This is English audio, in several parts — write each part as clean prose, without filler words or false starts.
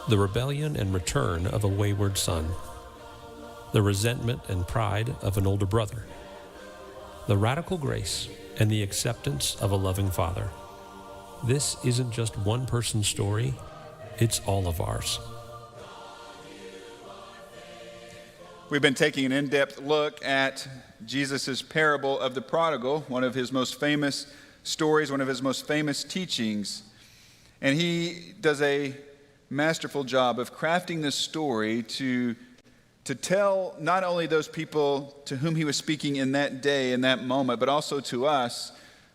the rebellion and return of a wayward son, the resentment and pride of an older brother, the radical grace and the acceptance of a loving father. This isn't just one person's story, it's all of ours. We've been taking an in-depth look at Jesus' parable of the prodigal, one of his most famous stories, one of his most famous teachings. And he does a masterful job of crafting this story to tell not only those people to whom he was speaking in that day, in that moment, but also to us,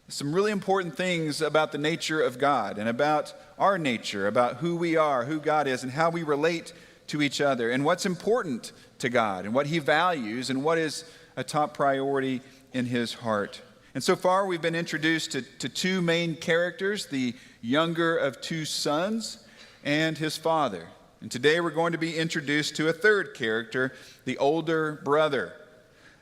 some really important things about the nature of God and about our nature, about who we are, who God is, and how we relate to each other, and what's important to God, and what he values, and what is a top priority in his heart. And so far, we've been introduced to two main characters, the younger of two sons and his father. And today we're going to be introduced to a third character, the older brother.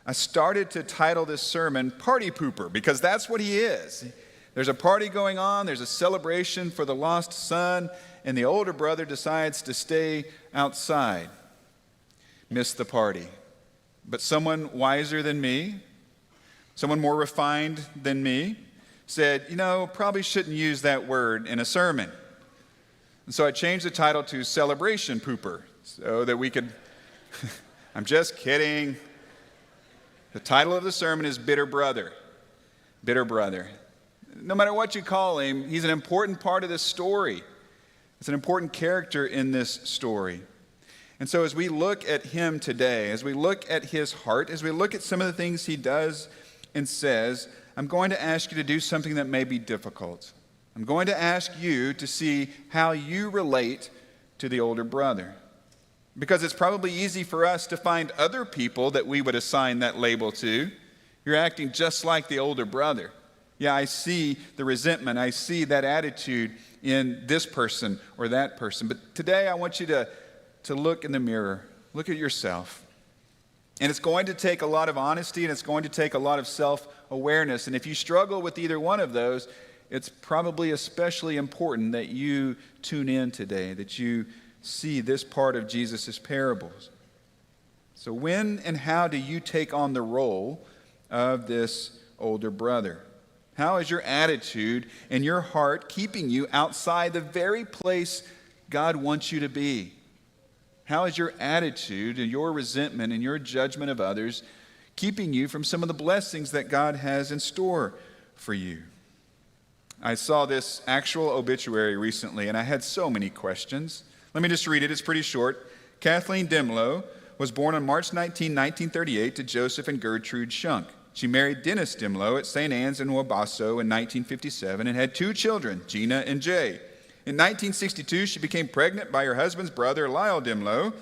I started to title this sermon Party Pooper because that's what he is. There's a party going on, there's a celebration for the lost son, and the older brother decides to stay outside. Miss the party. But someone wiser than me, someone more refined than me, said, probably shouldn't use that word in a sermon. And so I changed the title to Celebration Pooper so that we could, I'm just kidding. The title of the sermon is Bitter Brother. Bitter Brother. No matter what you call him, he's an important part of this story. It's an important character in this story. And so as we look at him today, as we look at his heart, as we look at some of the things he does and says, I'm going to ask you to do something that may be difficult. I'm going to ask you to see how you relate to the older brother. Because it's probably easy for us to find other people that we would assign that label to. You're acting just like the older brother. Yeah, I see the resentment. I see that attitude in this person or that person. But today I want you to look in the mirror. Look at yourself. And it's going to take a lot of honesty and it's going to take a lot of self-awareness. And if you struggle with either one of those, it's probably especially important that you tune in today, that you see this part of Jesus' parables. So when and how do you take on the role of this older brother? How is your attitude and your heart keeping you outside the very place God wants you to be? How is your attitude and your resentment and your judgment of others keeping you from some of the blessings that God has in store for you? I saw this actual obituary recently, and I had so many questions. Let me just read it. It's pretty short. Kathleen Dimlow was born on March 19, 1938 to Joseph and Gertrude Shunk. She married Dennis Dimlow at St. Anne's in Wabasso in 1957 and had two children, Gina and Jay. In 1962, she became pregnant by her husband's brother, Lyle Dimlow,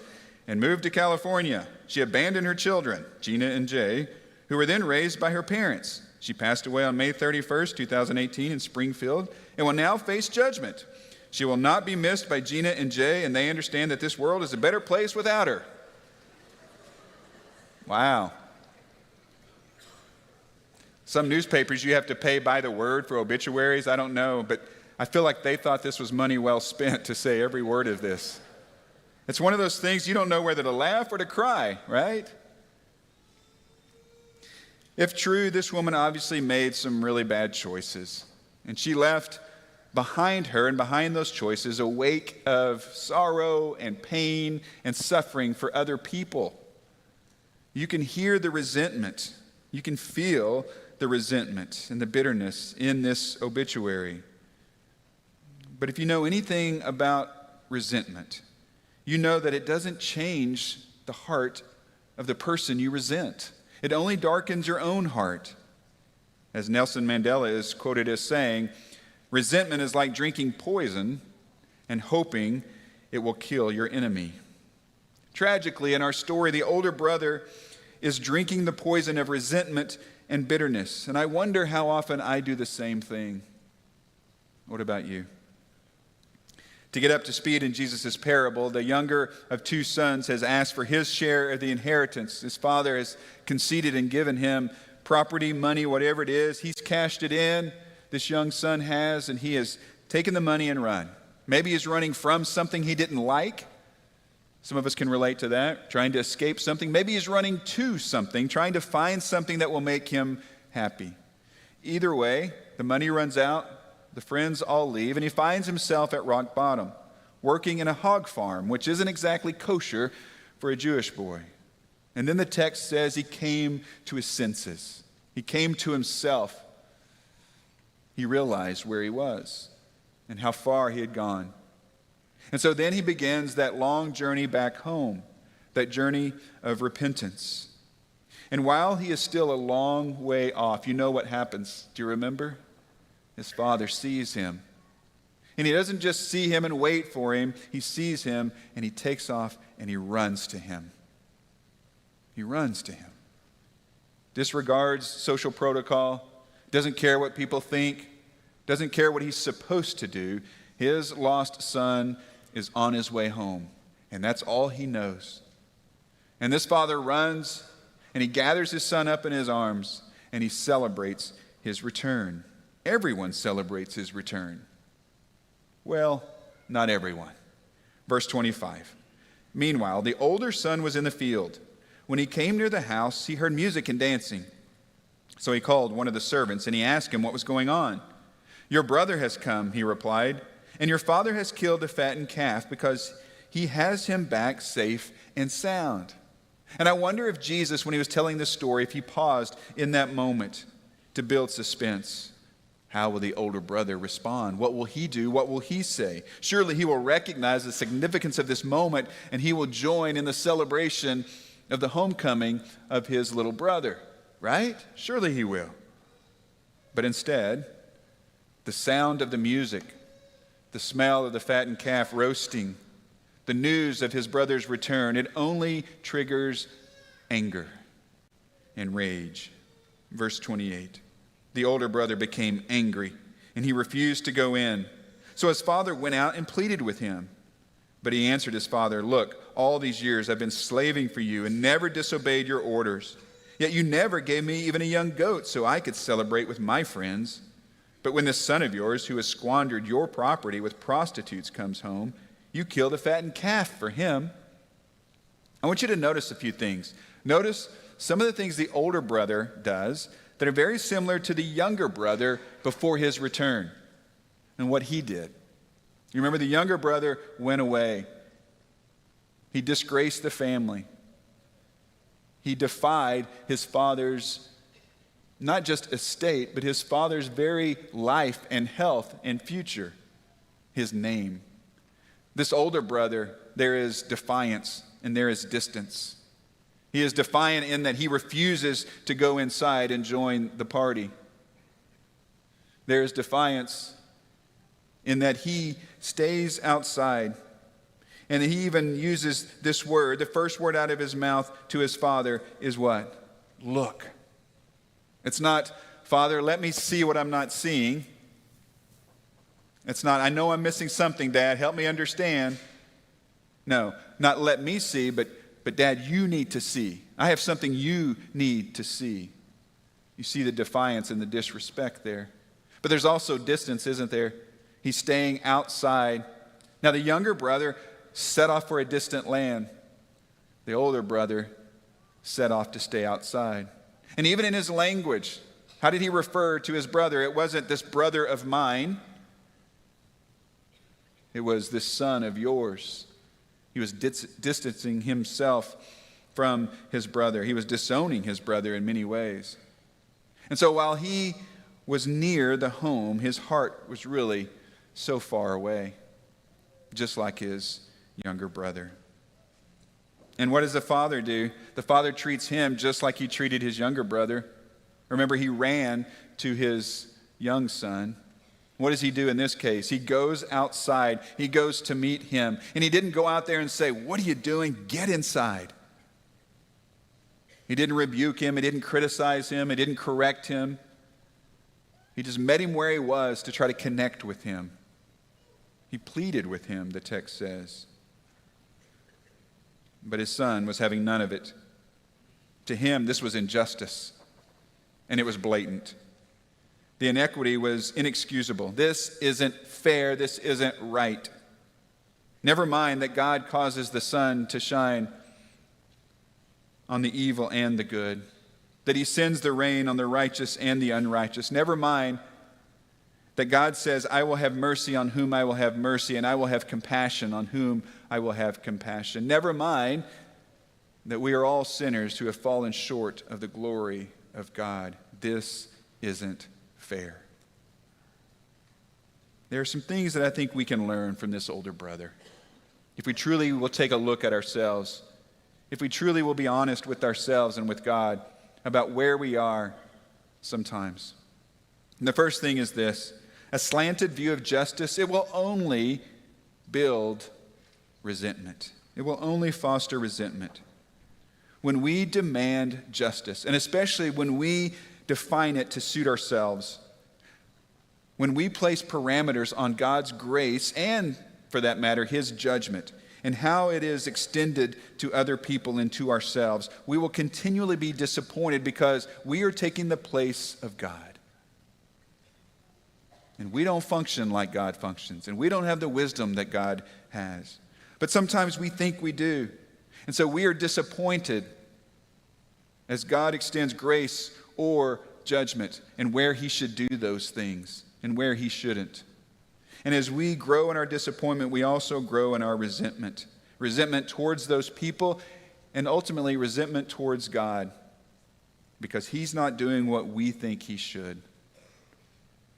and moved to California. She abandoned her children, Gina and Jay, who were then raised by her parents. She passed away on May 31st, 2018 in Springfield and will now face judgment. She will not be missed by Gina and Jay, and they understand that this world is a better place without her. Wow. Some newspapers you have to pay by the word for obituaries. I don't know, but I feel like they thought this was money well spent to say every word of this. It's one of those things you don't know whether to laugh or to cry, right? If true, this woman obviously made some really bad choices. And she left behind her and behind those choices a wake of sorrow and pain and suffering for other people. You can hear the resentment. You can feel the resentment and the bitterness in this obituary. But if you know anything about resentment, you know that it doesn't change the heart of the person you resent. It only darkens your own heart. As Nelson Mandela is quoted as saying, resentment is like drinking poison and hoping it will kill your enemy. Tragically, in our story, the older brother is drinking the poison of resentment and bitterness. And I wonder how often I do the same thing. What about you? To get up to speed in Jesus' parable, the younger of two sons has asked for his share of the inheritance. His father has conceded and given him property, money, whatever it is. He's cashed it in, this young son has, and he has taken the money and run. Maybe he's running from something he didn't like. Some of us can relate to that, trying to escape something. Maybe he's running to something, trying to find something that will make him happy. Either way, the money runs out, the friends all leave, and he finds himself at rock bottom, working in a hog farm, which isn't exactly kosher for a Jewish boy. And then the text says he came to his senses. He came to himself. He realized where he was and how far he had gone. And so then he begins that long journey back home, that journey of repentance. And while he is still a long way off, you know what happens. Do you remember? His father sees him. And he doesn't just see him and wait for him. He sees him and he takes off and he runs to him. He runs to him. Disregards social protocol, doesn't care what people think, doesn't care what he's supposed to do. His lost son is on his way home, and that's all he knows. And this father runs, and he gathers his son up in his arms, and he celebrates his return. Everyone celebrates his return. Well, not everyone. Verse 25. Meanwhile, the older son was in the field. When he came near the house, he heard music and dancing. So he called one of the servants, and he asked him what was going on. Your brother has come, he replied, and your father has killed the fattened calf because he has him back safe and sound. And I wonder if Jesus, when he was telling this story, if he paused in that moment to build suspense. How will the older brother respond? What will he do? What will he say? Surely he will recognize the significance of this moment, and he will join in the celebration of the homecoming of his little brother, right? Surely he will. But instead, the sound of the music, the smell of the fattened calf roasting, the news of his brother's return, it only triggers anger and rage. Verse 28. The older brother became angry, and he refused to go in. So his father went out and pleaded with him. But he answered his father, look, all these years I've been slaving for you and never disobeyed your orders. Yet you never gave me even a young goat so I could celebrate with my friends. But when this son of yours, who has squandered your property with prostitutes, comes home, you killed a fattened calf for him. I want you to notice a few things. Notice some of the things the older brother does that are very similar to the younger brother before his return and what he did. You remember the younger brother went away. He disgraced the family. He defied his father's not just estate, but his father's very life and health and future, his name. This older brother, there is defiance and there is distance. He is defiant in that he refuses to go inside and join the party. There is defiance in that he stays outside. And he even uses this word, the first word out of his mouth to his father is what? Look. It's not, Father, let me see what I'm not seeing. It's not, I know I'm missing something, Dad, help me understand. No, not let me see, but Dad, you need to see. I have something you need to see. You see the defiance and the disrespect there. But there's also distance, isn't there? He's staying outside. Now, the younger brother set off for a distant land. The older brother set off to stay outside. And even in his language, how did he refer to his brother? It wasn't this brother of mine. It was this son of yours. He was distancing himself from his brother. He was disowning his brother in many ways. And so while he was near the home, his heart was really so far away, just like his younger brother. And what does the father do? The father treats him just like he treated his younger brother. Remember, he ran to his young son. What does he do in this case? He goes outside. He goes to meet him. And he didn't go out there and say, what are you doing? Get inside. He didn't rebuke him. He didn't criticize him. He didn't correct him. He just met him where he was to try to connect with him. He pleaded with him, the text says. But his son was having none of it. To him, this was injustice, and it was blatant. The inequity was inexcusable. This isn't fair. This isn't right. Never mind that God causes the sun to shine on the evil and the good, that he sends the rain on the righteous and the unrighteous. Never mind that God says, I will have mercy on whom I will have mercy, and I will have compassion on whom I will have compassion. Never mind that we are all sinners who have fallen short of the glory of God. This isn't fair. There are some things that I think we can learn from this older brother. If we truly will take a look at ourselves, if we truly will be honest with ourselves and with God about where we are sometimes. And the first thing is this: a slanted view of justice, it will only build resentment. It will only foster resentment. When we demand justice, and especially when we define it to suit ourselves, when we place parameters on God's grace and, for that matter, his judgment, and how it is extended to other people and to ourselves, we will continually be disappointed because we are taking the place of God. And we don't function like God functions, and we don't have the wisdom that God has. But sometimes we think we do. And so we are disappointed as God extends grace or judgment, and where he should do those things and where he shouldn't. And as we grow in our disappointment, we also grow in our resentment. Resentment towards those people, and ultimately resentment towards God, because he's not doing what we think he should.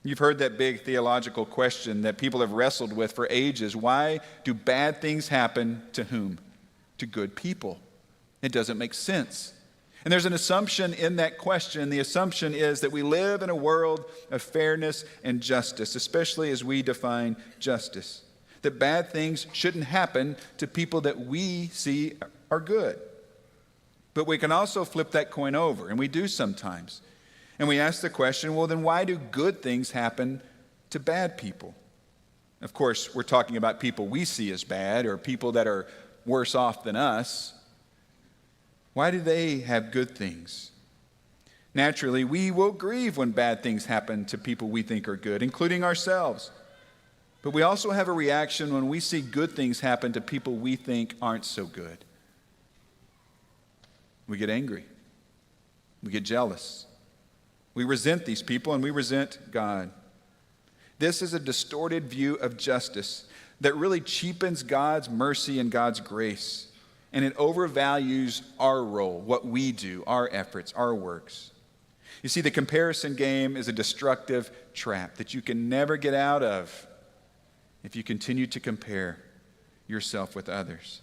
You've heard that big theological question that people have wrestled with for ages. Why do bad things happen to whom? To good people. It doesn't make sense. And there's an assumption in that question. The assumption is that we live in a world of fairness and justice, especially as we define justice. That bad things shouldn't happen to people that we see are good. But we can also flip that coin over, and we do sometimes. And we ask the question, well, then why do good things happen to bad people? Of course, we're talking about people we see as bad or people that are worse off than us. Why do they have good things? Naturally, we will grieve when bad things happen to people we think are good, including ourselves. But we also have a reaction when we see good things happen to people we think aren't so good. We get angry. We get jealous. We resent these people, and we resent God. This is a distorted view of justice that really cheapens God's mercy and God's grace. And it overvalues our role, what we do, our efforts, our works. You see, the comparison game is a destructive trap that you can never get out of if you continue to compare yourself with others.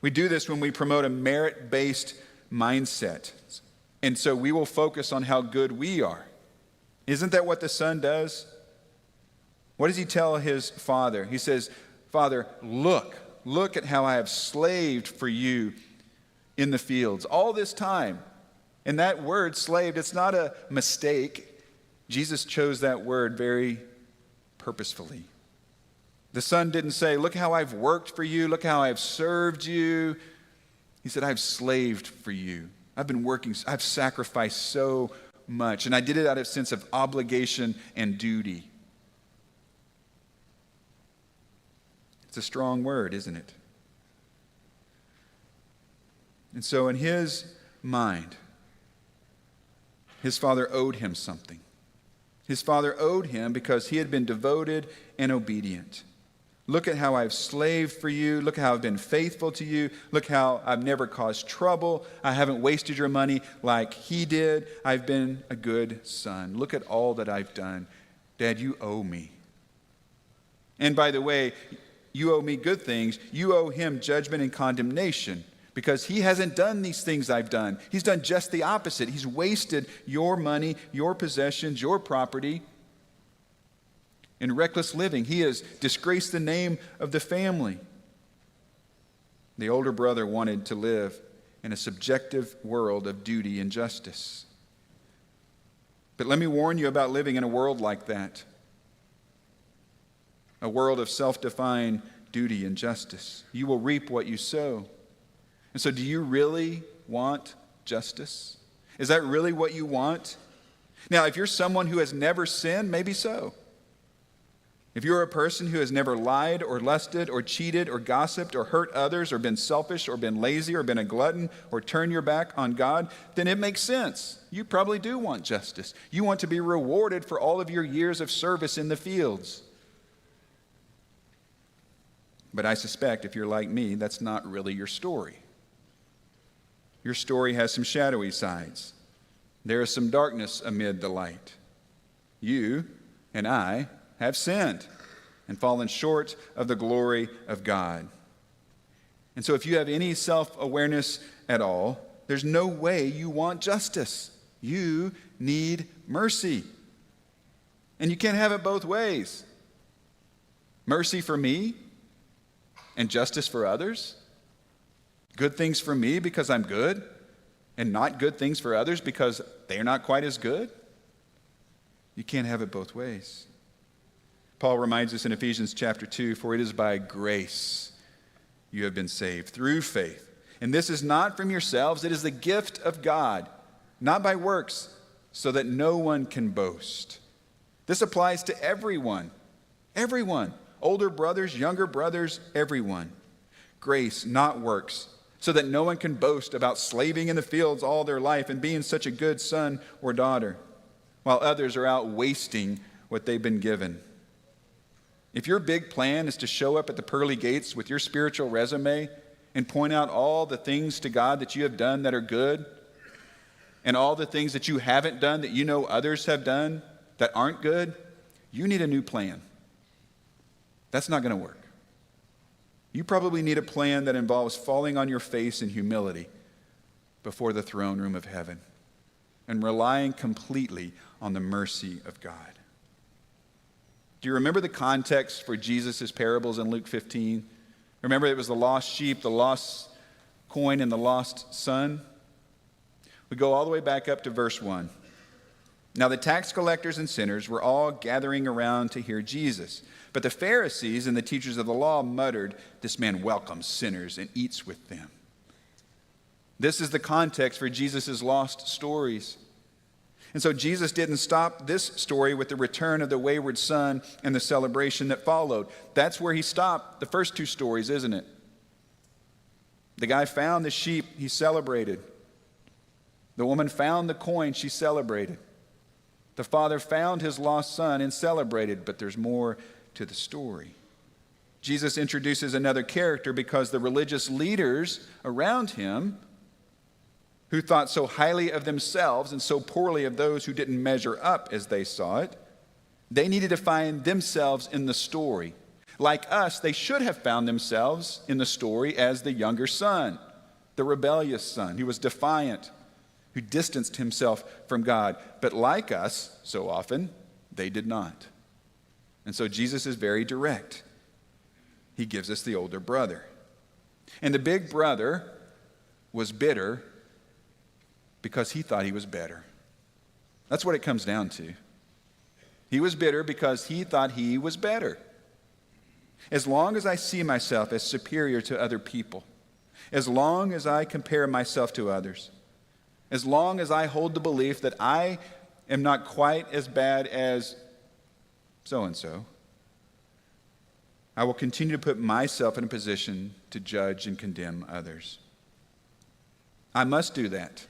We do this when we promote a merit-based mindset. And so we will focus on how good we are. Isn't that what the son does? What does he tell his father? He says, Father, look at how I have slaved for you in the fields all this time. And that word, slaved, it's not a mistake. Jesus chose that word very purposefully. The son didn't say, look how I've worked for you, look how I've served you. He said, I've slaved for you. I've been working, I've sacrificed so much. And I did it out of a sense of obligation and duty. It's a strong word, isn't it? And so in his mind, his father owed him something. His father owed him because he had been devoted and obedient. Look at how I've slaved for you. Look how I've been faithful to you. Look how I've never caused trouble. I haven't wasted your money like he did. I've been a good son. Look at all that I've done. Dad, you owe me. And by the way, you owe me good things. You owe him judgment and condemnation because he hasn't done these things I've done. He's done just the opposite. He's wasted your money, your possessions, your property in reckless living. He has disgraced the name of the family. The older brother wanted to live in a subjective world of duty and justice. But let me warn you about living in a world like that. A world of self-defined duty and justice. You will reap what you sow. And so do you really want justice? Is that really what you want? Now, if you're someone who has never sinned, maybe so. If you're a person who has never lied or lusted or cheated or gossiped or hurt others or been selfish or been lazy or been a glutton or turned your back on God, then it makes sense. You probably do want justice. You want to be rewarded for all of your years of service in the fields. But I suspect if you're like me, that's not really your story. Your story has some shadowy sides. There is some darkness amid the light. You and I have sinned and fallen short of the glory of God. And so if you have any self-awareness at all, there's no way you want justice. You need mercy. And you can't have it both ways. Mercy for me and justice for others. Good things for me because I'm good, and not good things for others because they're not quite as good. You can't have it both ways. Paul reminds us in Ephesians chapter 2, for it is by grace you have been saved through faith. And this is not from yourselves, it is the gift of God, not by works, so that no one can boast. This applies to everyone. Everyone. Older brothers, younger brothers, everyone. Grace, not works, so that no one can boast about slaving in the fields all their life and being such a good son or daughter, while others are out wasting what they've been given. If your big plan is to show up at the pearly gates with your spiritual resume and point out all the things to God that you have done that are good, and all the things that you haven't done that you know others have done that aren't good, you need a new plan. That's not going to work. You probably need a plan that involves falling on your face in humility before the throne room of heaven and relying completely on the mercy of God. Do you remember the context for Jesus' parables in Luke 15? Remember, it was the lost sheep, the lost coin, and the lost son? We go all the way back up to verse 1. Now the tax collectors and sinners were all gathering around to hear Jesus. But the Pharisees and the teachers of the law muttered, "This man welcomes sinners and eats with them." This is the context for Jesus' lost stories. And so Jesus didn't stop this story with the return of the wayward son and the celebration that followed. That's where he stopped the first two stories, isn't it? The guy found the sheep, he celebrated. The woman found the coin, she celebrated. The father found his lost son and celebrated, but there's more to the story. Jesus introduces another character because the religious leaders around him, who thought so highly of themselves and so poorly of those who didn't measure up as they saw it, they needed to find themselves in the story. Like us, they should have found themselves in the story as the younger son, the rebellious son who was defiant, who distanced himself from God. But like us, so often, they did not. And so Jesus is very direct. He gives us the older brother. And the big brother was bitter because he thought he was better. That's what it comes down to. He was bitter because he thought he was better. As long as I see myself as superior to other people, as long as I compare myself to others, as long as I hold the belief that I am not quite as bad as so-and-so, I will continue to put myself in a position to judge and condemn others. I must do that.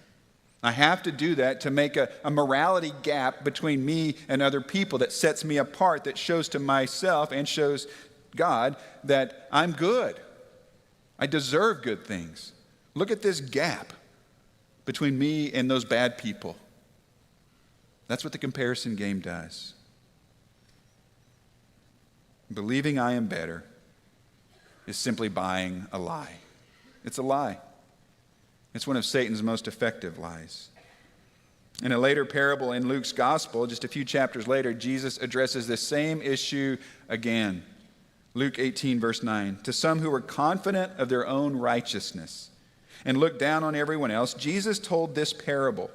I have to do that to make a morality gap between me and other people that sets me apart, that shows to myself and shows God that I'm good. I deserve good things. Look at this gap between me and those bad people. That's what the comparison game does. Believing I am better is simply buying a lie. It's a lie. It's one of Satan's most effective lies. In a later parable in Luke's gospel, just a few chapters later, Jesus addresses this same issue again. Luke 18, verse 9. To some who were confident of their own righteousness and looked down on everyone else, Jesus told this parable.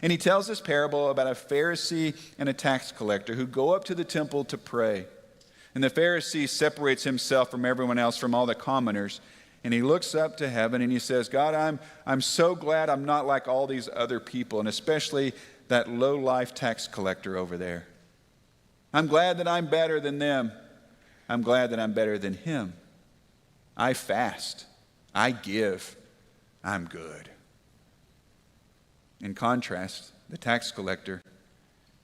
And he tells this parable about a Pharisee and a tax collector who go up to the temple to pray. And the Pharisee separates himself from everyone else, from all the commoners. And he looks up to heaven and he says, God, I'm so glad I'm not like all these other people, and especially that low-life tax collector over there. I'm glad that I'm better than them. I'm glad that I'm better than him. I fast. I give. I'm good. In contrast, the tax collector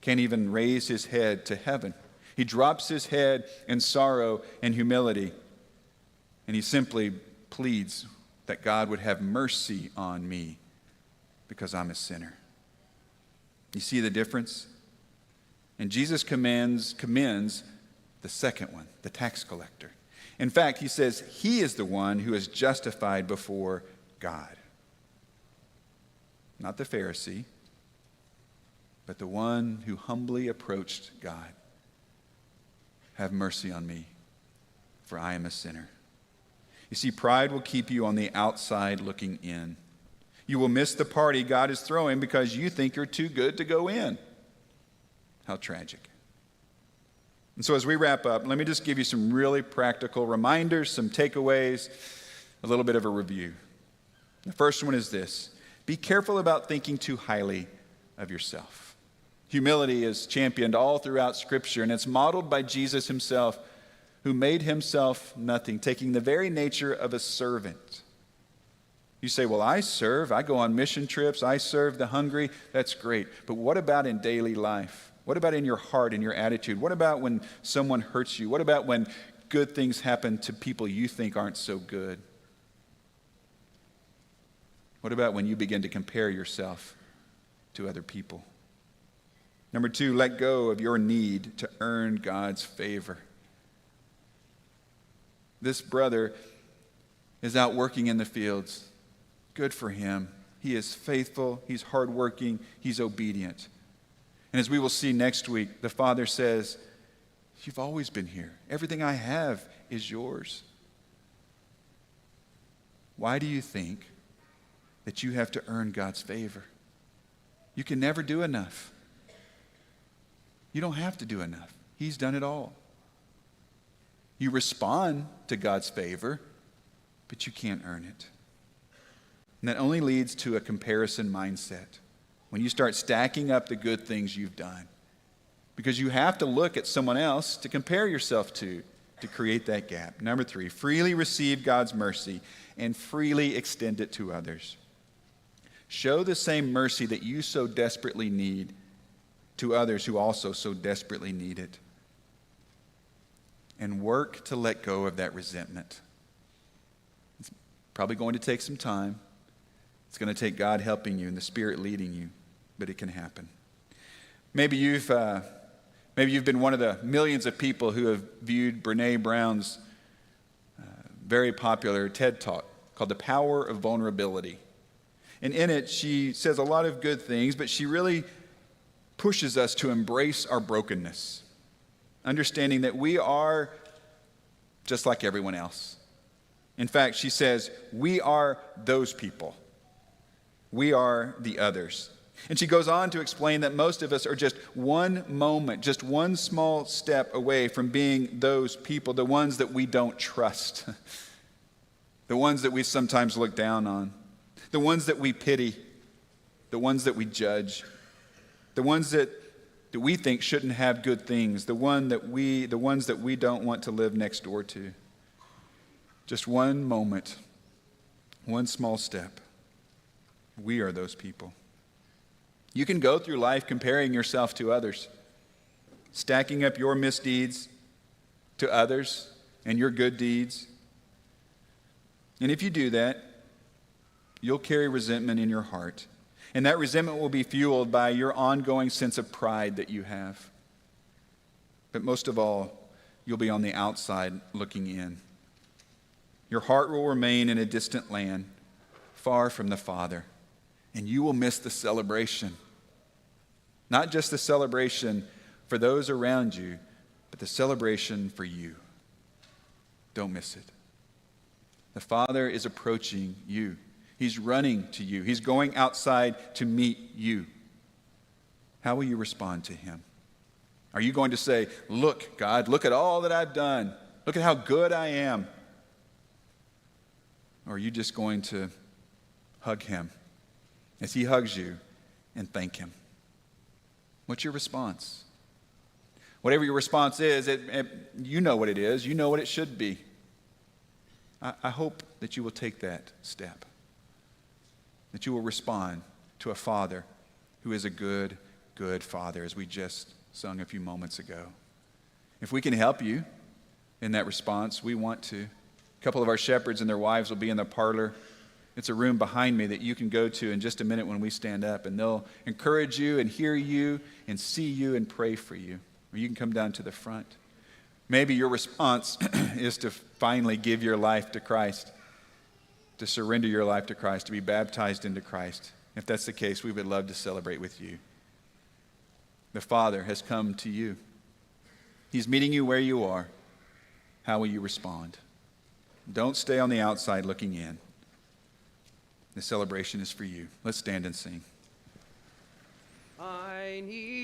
can't even raise his head to heaven. He drops his head in sorrow and humility, and he simply pleads that God would have mercy on me because I'm a sinner. You see the difference? And Jesus commends the second one, the tax collector. In fact, he says he is the one who is justified before God. Not the Pharisee, but the one who humbly approached God. Have mercy on me, for I am a sinner. You see, pride will keep you on the outside looking in. You will miss the party God is throwing because you think you're too good to go in. How tragic. And so as we wrap up, let me just give you some really practical reminders, some takeaways, a little bit of a review. The first one is this: be careful about thinking too highly of yourself. Humility is championed all throughout Scripture, and it's modeled by Jesus himself, who made himself nothing, taking the very nature of a servant. You say, well, I serve. I go on mission trips. I serve the hungry. That's great. But what about in daily life? What about in your heart and your attitude? What about when someone hurts you? What about when good things happen to people you think aren't so good? What about when you begin to compare yourself to other people? Number 2, let go of your need to earn God's favor. This brother is out working in the fields. Good for him. He is faithful. He's hardworking. He's obedient. And as we will see next week, the Father says, you've always been here. Everything I have is yours. Why do you think that you have to earn God's favor? You can never do enough. You don't have to do enough. He's done it all. You respond to God's favor, but you can't earn it. And that only leads to a comparison mindset. When you start stacking up the good things you've done, because you have to look at someone else to compare yourself to create that gap. Number 3, freely receive God's mercy and freely extend it to others. Show the same mercy that you so desperately need to others who also so desperately need it. And work to let go of that resentment. It's probably going to take some time. It's going to take God helping you and the Spirit leading you, but it can happen. Maybe you've been one of the millions of people who have viewed Brene Brown's very popular TED Talk called The Power of Vulnerability. And in it, she says a lot of good things, but she really pushes us to embrace our brokenness, understanding that we are just like everyone else. In fact, she says, we are those people. We are the others. And she goes on to explain that most of us are just one moment, just one small step away from being those people, the ones that we don't trust, the ones that we sometimes look down on, the ones that we pity, the ones that we judge, the ones that we think shouldn't have good things, the ones that we don't want to live next door to. Just one moment, one small step. We are those people. You can go through life comparing yourself to others, stacking up your misdeeds to others and your good deeds. And if you do that, you'll carry resentment in your heart. And that resentment will be fueled by your ongoing sense of pride that you have. But most of all, you'll be on the outside looking in. Your heart will remain in a distant land, far from the Father. And you will miss the celebration. Not just the celebration for those around you, but the celebration for you. Don't miss it. The Father is approaching you. He's running to you. He's going outside to meet you. How will you respond to him? Are you going to say, look, God, look at all that I've done. Look at how good I am. Or are you just going to hug him as he hugs you and thank him? What's your response? Whatever your response is, you know what it is. You know what it should be. I hope that you will take that step, that you will respond to a Father who is a good, good Father, as we just sung a few moments ago. If we can help you in that response, we want to. A couple of our shepherds and their wives will be in the parlor. It's a room behind me that you can go to in just a minute when we stand up, and they'll encourage you and hear you and see you and pray for you. Or you can come down to the front. Maybe your response is to finally give your life to Christ, to surrender your life to Christ, to be baptized into Christ. If that's the case, we would love to celebrate with you. The Father has come to you. He's meeting you where you are. How will you respond? Don't stay on the outside looking in. The celebration is for you. Let's stand and sing. I need